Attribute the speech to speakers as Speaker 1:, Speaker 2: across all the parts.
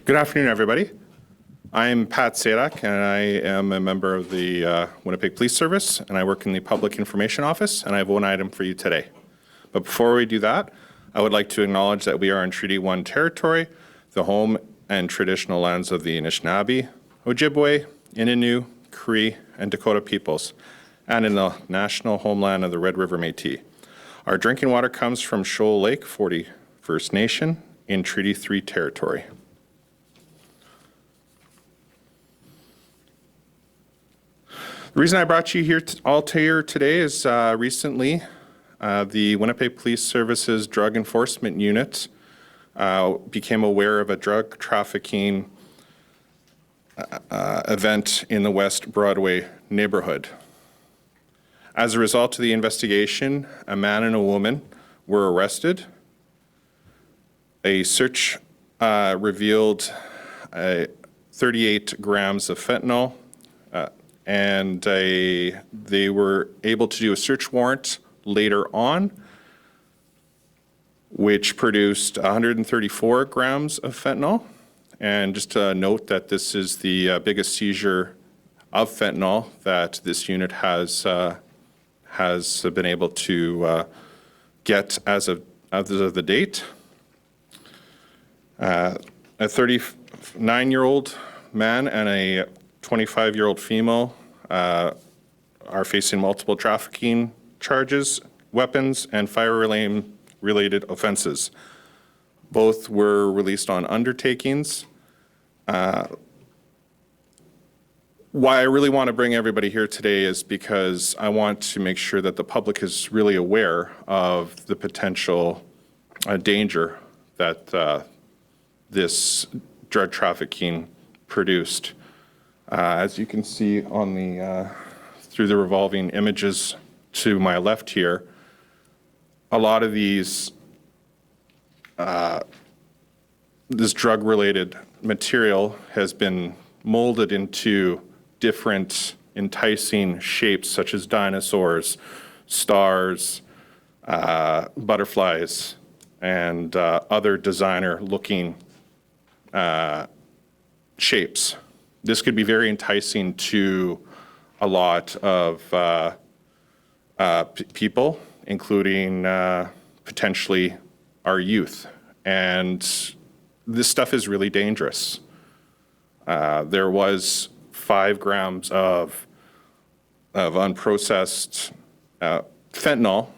Speaker 1: Good afternoon, everybody. I'm Pat Sadak, and I am a member of the Winnipeg Police Service, and I work in the Public Information Office, and I have one item for you today. But before we do that, I would like to acknowledge that we are in Treaty 1 territory, the home and traditional lands of the Anishinaabe, Ojibwe, Innu, Cree, and Dakota peoples, and in the national homeland of the Red River Métis. Our drinking water comes from Shoal Lake 40 First Nation in Treaty 3 territory. The reason I brought you here all here today is recently the Winnipeg Police Service's Drug Enforcement Unit became aware of a drug trafficking event in the West Broadway neighborhood. As a result of the investigation, a man and a woman were arrested. A search revealed 38 grams of fentanyl, and they were able to do a search warrant later on, which produced 134 grams of fentanyl. And just to note that this is the biggest seizure of fentanyl that this unit has been able to get as of the date. A 39-year-old man and a 25-year-old female are facing multiple trafficking charges, weapons, and firearm-related offenses. Both were released on undertakings. Why I really want to bring everybody here today is because I want to make sure that the public is really aware of the potential danger that this drug trafficking produced. As you can see on the through the revolving images to my left here, a lot of these this drug-related material has been molded into different enticing shapes, such as dinosaurs, stars, butterflies, and other designer-looking shapes. This could be very enticing to a lot of people, including potentially our youth. And this stuff is really dangerous. There was 5 grams of unprocessed fentanyl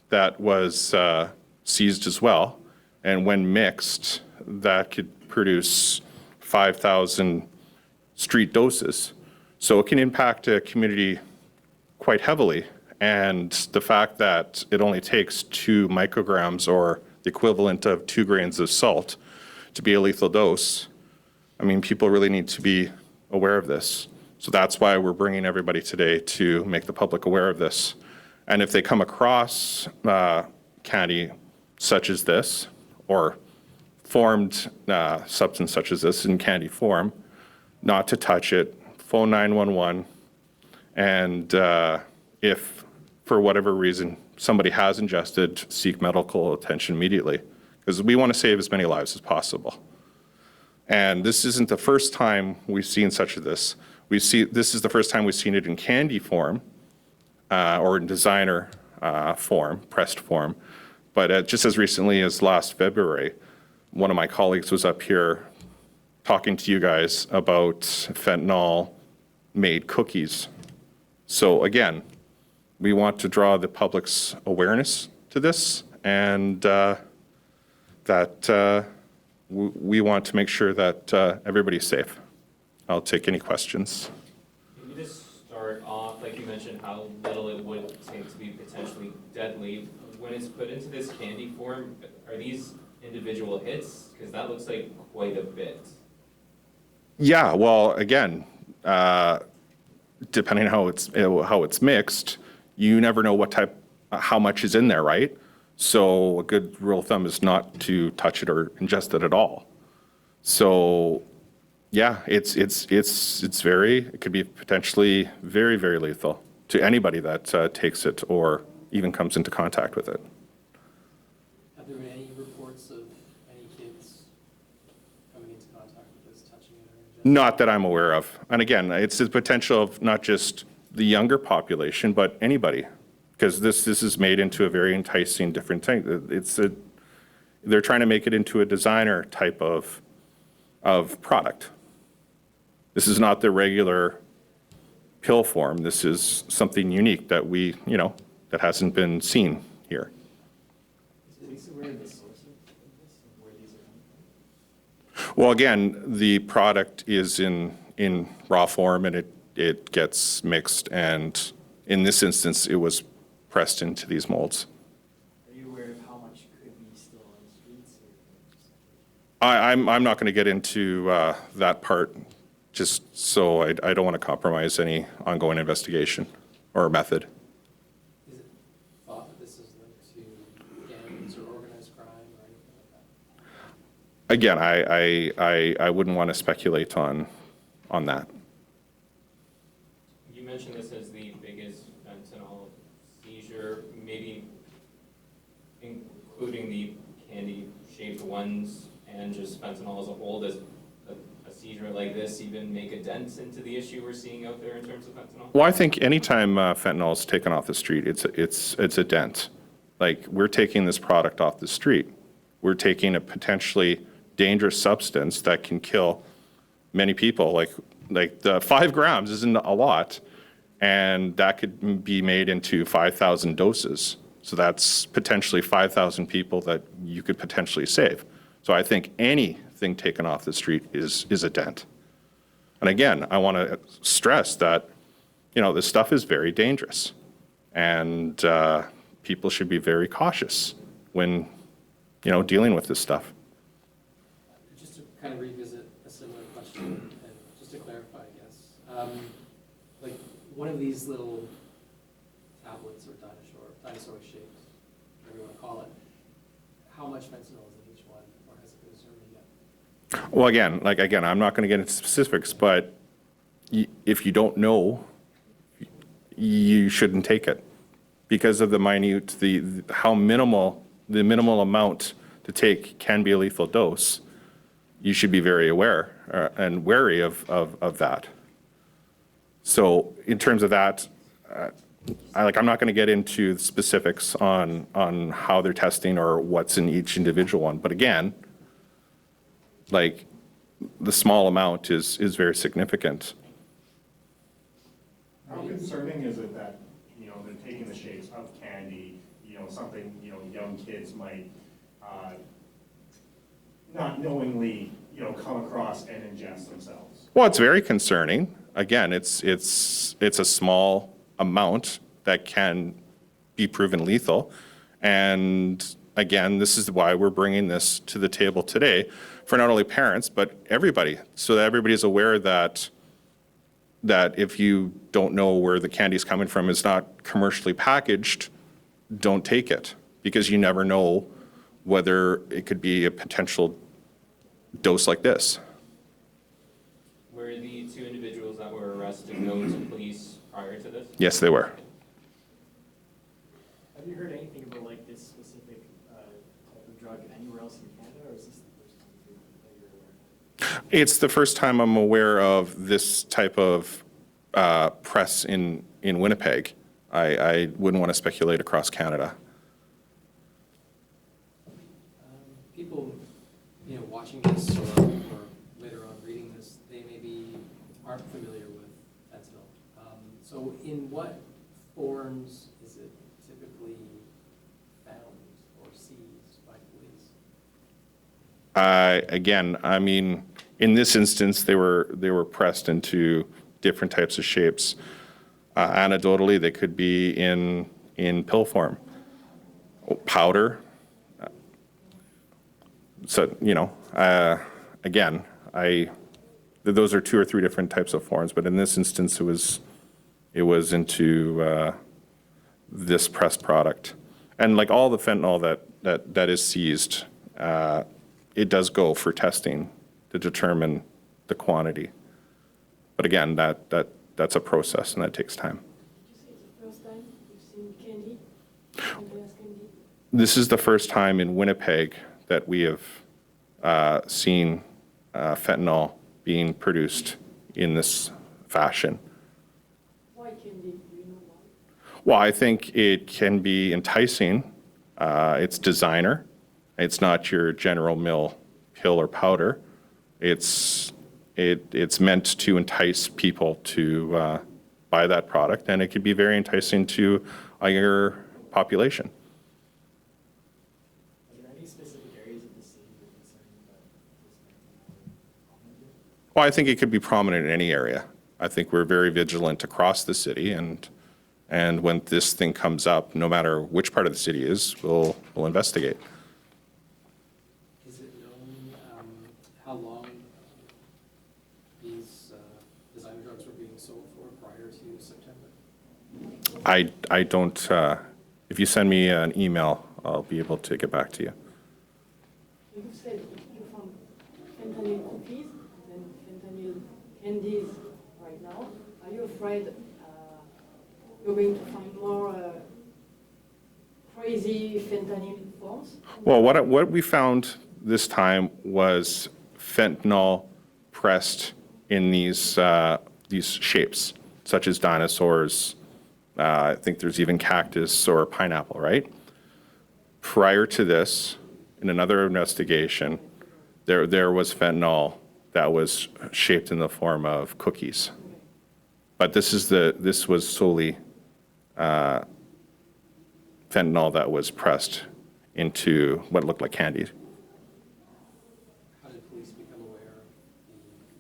Speaker 1: that was seized as well. And when mixed, that could produce 5,000 street doses. So it can impact a community quite heavily. And the fact that it only takes 2 micrograms or the equivalent of 2 grains of salt to be a lethal dose, I mean, people really need to be aware of this. So that's why we're bringing everybody today to make the public aware of this. And if they come across candy such as this, or formed substance such as this in candy form, not to touch it, phone 911, and if for whatever reason somebody has ingested, seek medical attention immediately, because we want to save as many lives as possible. And this isn't the first time we've seen such as this. This is the first time we've seen it in candy form or in designer form, pressed form. But just as recently as last February, one of my colleagues was up here talking to you guys about fentanyl-made cookies. So again, we want to draw the public's awareness to this, and that we want to make sure that everybody's safe. I'll take any questions.
Speaker 2: Can you just start off, like you mentioned, how little it would take to be potentially deadly. When it's put into this candy form, are these individual hits? Because that looks like quite a bit.
Speaker 1: Yeah, well, again, depending on how it's mixed, you never know how much is in there, right? So a good rule of thumb is not to touch it or ingest it at all. So yeah, it could be potentially very, very lethal to anybody that takes it or even comes into contact with it.
Speaker 3: Have there been any reports of any kids coming into contact with this, touching it, or ingesting?
Speaker 1: Not that I'm aware of. And again, it's the potential of not just the younger population, but anybody, because this is made into a very enticing different thing. They're trying to make it into a designer type of product. This is not the regular pill form. This is something unique that that hasn't been seen here.
Speaker 4: Is Lisa aware of the source of this and where these are coming from?
Speaker 1: Well, again, the product is in raw form and it gets mixed, and in this instance, it was pressed into these molds.
Speaker 4: Are you aware of how much could be still on the streets?
Speaker 1: I'm not going to get into that part, just so I don't want to compromise any ongoing investigation or method.
Speaker 3: Is it thought that this is linked to gangs or organized crime or anything like that?
Speaker 1: Again, I wouldn't want to speculate on that.
Speaker 2: You mentioned this as the biggest fentanyl seizure, maybe including the candy-shaped ones and just fentanyl as a whole. Does a seizure like this even make a dent into the issue we're seeing out there in terms of fentanyl?
Speaker 1: Well, I think anytime fentanyl is taken off the street, it's a dent. Like, we're taking this product off the street. We're taking a potentially dangerous substance that can kill many people. Like the 5 grams isn't a lot, and that could be made into 5,000 doses. So that's potentially 5,000 people that you could potentially save. So I think anything taken off the street is a dent. And again, I want to stress that, this stuff is very dangerous, and people should be very cautious when, dealing with this stuff.
Speaker 3: Just to kind of revisit a similar question, and just to clarify, I guess, like one of these little tablets or dinosaur shapes, whatever you want to call it, how much fentanyl is in each one, or has it been determined yet?
Speaker 1: Well, again, I'm not going to get into specifics, but if you don't know, you shouldn't take it because of the minimal amount to take can be a lethal dose. You should be very aware and wary of that. So in terms of that, I'm not going to get into the specifics on how they're testing or what's in each individual one. But again, the small amount is very significant.
Speaker 5: How concerning is it that, they're taking the shapes of candy, something, young kids might not knowingly, come across and ingest themselves?
Speaker 1: Well, it's very concerning. Again, it's a small amount that can be proven lethal. And again, this is why we're bringing this to the table today for not only parents, but everybody, so that everybody's aware that if you don't know where the candy's coming from, it's not commercially packaged, don't take it, because you never know whether it could be a potential dose like this.
Speaker 2: Were the 2 individuals that were arrested known to police prior to this?
Speaker 1: Yes, they were.
Speaker 4: Have you heard anything about this specific type of drug anywhere else in Canada, or is this the first time that you're aware of it?
Speaker 1: It's the first time I'm aware of this type of press in Winnipeg. I wouldn't want to speculate across Canada.
Speaker 3: People, watching this or later on reading this, they maybe aren't familiar with fentanyl. So in what forms is it typically found or seized by police?
Speaker 1: Again, in this instance, they were pressed into different types of shapes. Anecdotally, they could be in pill form, powder. So, again, those are 2 or 3 different types of forms, but in this instance, it was into this pressed product. And like all the fentanyl that is seized, it does go for testing to determine the quantity. But again, that's a process, and that takes time.
Speaker 6: Did you say it's the first time you've seen candy? Candy?
Speaker 1: This is the first time in Winnipeg that we have seen fentanyl being produced in this fashion.
Speaker 6: Why candy? Do you know why?
Speaker 1: Well, I think it can be enticing. It's designer. It's not your general mill pill or powder. It's meant to entice people to buy that product, and it could be very enticing to a younger population.
Speaker 4: Are there any specific areas of the city you're concerned about this might be prominent?
Speaker 1: Well, I think it could be prominent in any area. I think we're very vigilant across the city, and when this thing comes up, no matter which part of the city is, we'll investigate.
Speaker 3: Is it known how long these designer drugs were being sold for prior to September?
Speaker 1: I don't, if you send me an email, I'll be able to get back to you.
Speaker 6: You said you found fentanyl cookies and fentanyl candies right now. Are you afraid you're going to find more crazy fentanyl forms?
Speaker 1: Well, what we found this time was fentanyl pressed in these shapes, such as dinosaurs. I think there's even cactus or pineapple, right? Prior to this, in another investigation, there was fentanyl that was shaped in the form of cookies. But this was solely fentanyl that was pressed into what looked like candy.
Speaker 3: How did police become aware of the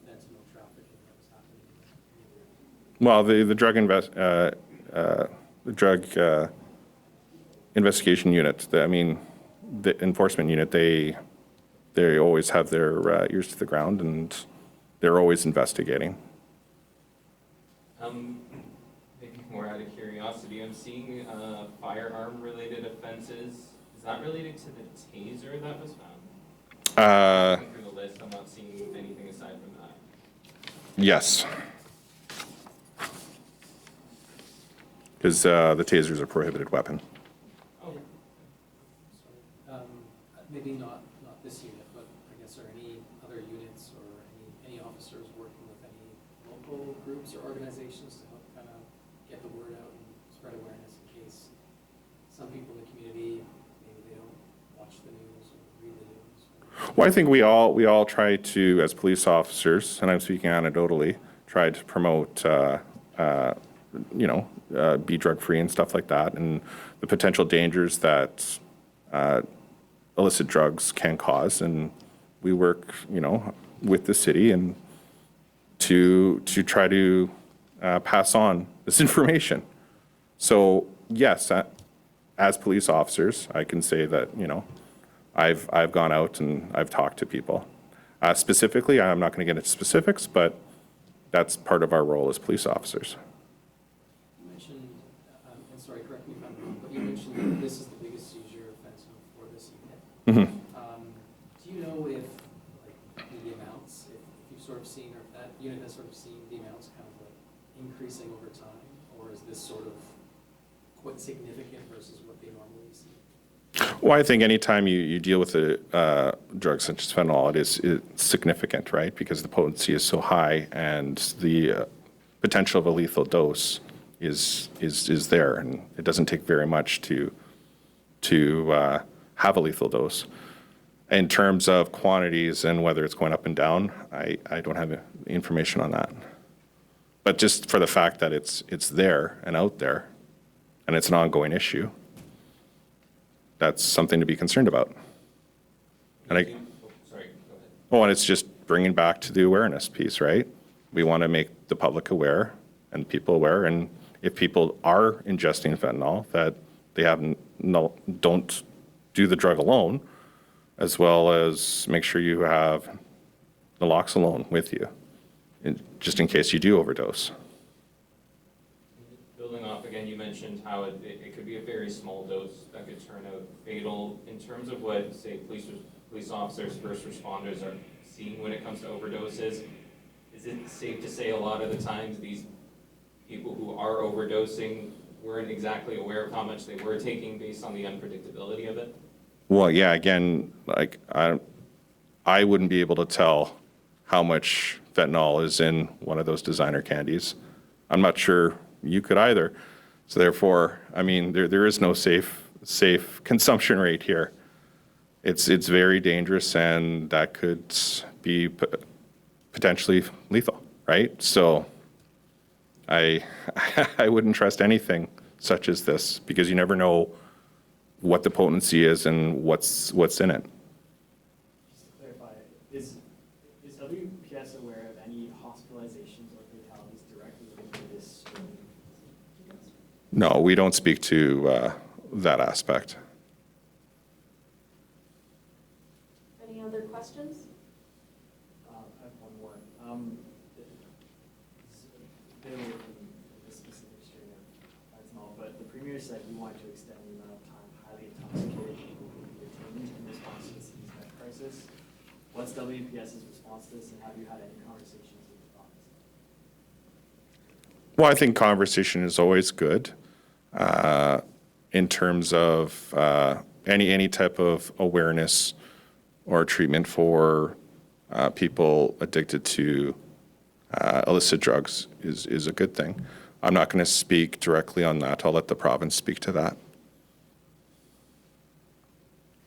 Speaker 3: fentanyl trafficking that was happening in the area?
Speaker 1: Well, the drug investigation unit, the enforcement unit, they always have their ears to the ground, and they're always investigating.
Speaker 2: Maybe more out of curiosity, I'm seeing firearm-related offenses. Is that related to the taser that was found? Looking through the list, I'm not seeing anything aside from that.
Speaker 1: Yes. Because the taser is a prohibited weapon.
Speaker 2: Oh,
Speaker 3: Maybe not this unit, but I guess are any other units or any officers working with any local groups or organizations to help kind of get the word out and spread awareness in case some people in the community, maybe they don't watch the news or read the news?
Speaker 1: Well, I think we all try to, as police officers, and I'm speaking anecdotally, try to promote, be drug-free and stuff like that, and the potential dangers that illicit drugs can cause. And we work, with the city and to try to pass on this information. So yes, as police officers, I can say that, I've gone out and I've talked to people. Specifically, I'm not going to get into specifics, but that's part of our role as police officers.
Speaker 3: You mentioned, and sorry, correct me if I'm wrong, but you mentioned that this is the biggest seizure offense for this unit.
Speaker 1: Mhm.
Speaker 3: Do you know if, the amounts, if you've sort of seen, or if that unit has sort of seen the amounts kind of increasing over time, or is this sort of quite significant versus what they normally see?
Speaker 1: Well, I think anytime you deal with a drug such as fentanyl, it's significant, right? Because the potency is so high, and the potential of a lethal dose is there, and it doesn't take very much to have a lethal dose. In terms of quantities and whether it's going up and down, I don't have information on that. But just for the fact that it's there and out there, and it's an ongoing issue, that's something to be concerned about. And
Speaker 2: sorry, go ahead.
Speaker 1: and it's just bringing back to the awareness piece, right? We want to make the public aware and people aware, and if people are ingesting fentanyl, that they don't do the drug alone, as well as make sure you have naloxone with you, just in case you do overdose.
Speaker 2: Building off again, you mentioned how it could be a very small dose that could turn out fatal. In terms of what, say, police officers, first responders are seeing when it comes to overdoses, is it safe to say a lot of the times these people who are overdosing weren't exactly aware of how much they were taking based on the unpredictability of it?
Speaker 1: Well, yeah, again, I wouldn't be able to tell how much fentanyl is in one of those designer candies. I'm not sure you could either. So therefore, I mean, there is no safe consumption rate here. It's very dangerous, and that could be potentially lethal, right? So I I wouldn't trust anything such as this, because you never know what the potency is and what's in it.
Speaker 4: Just to clarify, is WPS aware of any hospitalizations or fatalities directly linked to this strain?
Speaker 1: No, we don't speak to that aspect.
Speaker 7: Any other questions?
Speaker 4: I have one more. It's a bit away from the specific strain of fentanyl, but the Premier said he wanted to extend the amount of time highly intoxicated people can be detained in response to the city's meth crisis. What's WPS's response to this, and have you had any conversations with the province?
Speaker 1: Well, I think conversation is always good in terms of any type of awareness or treatment for people addicted to illicit drugs is a good thing. I'm not going to speak directly on that. I'll let the province speak to that.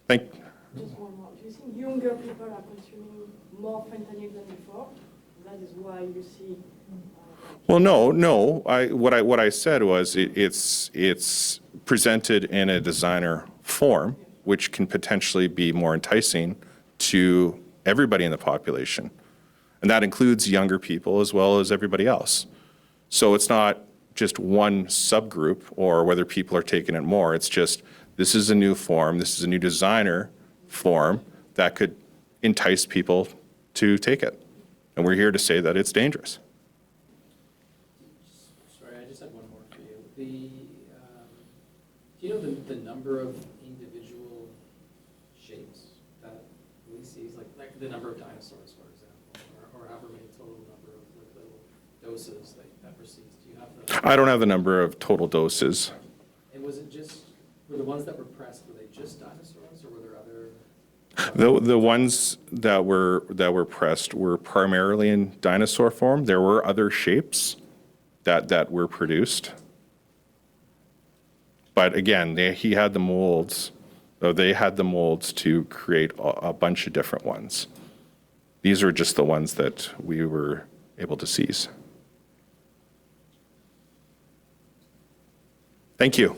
Speaker 6: Just one more. Do you think younger people are consuming more fentanyl than before? That is why you see.
Speaker 1: Well, no. What I said was it's presented in a designer form, which can potentially be more enticing to everybody in the population, and that includes younger people as well as everybody else. So it's not just one subgroup or whether people are taking it more. It's just this is a new form. This is a new designer form that could entice people to take it, and we're here to say that it's dangerous.
Speaker 3: Sorry, I just have one more for you. Do you know the number of individual shapes that we see, like the number of dinosaurs, for example, or however many total number of like little doses that were seized? Do you have the?
Speaker 1: I don't have the number of total doses.
Speaker 3: And was it just, were the ones that were pressed, were they just dinosaurs, or were there other?
Speaker 1: The ones that were pressed were primarily in dinosaur form. There were other shapes that were produced. But again, they had the molds to create a bunch of different ones. These are just the ones that we were able to seize. Thank you.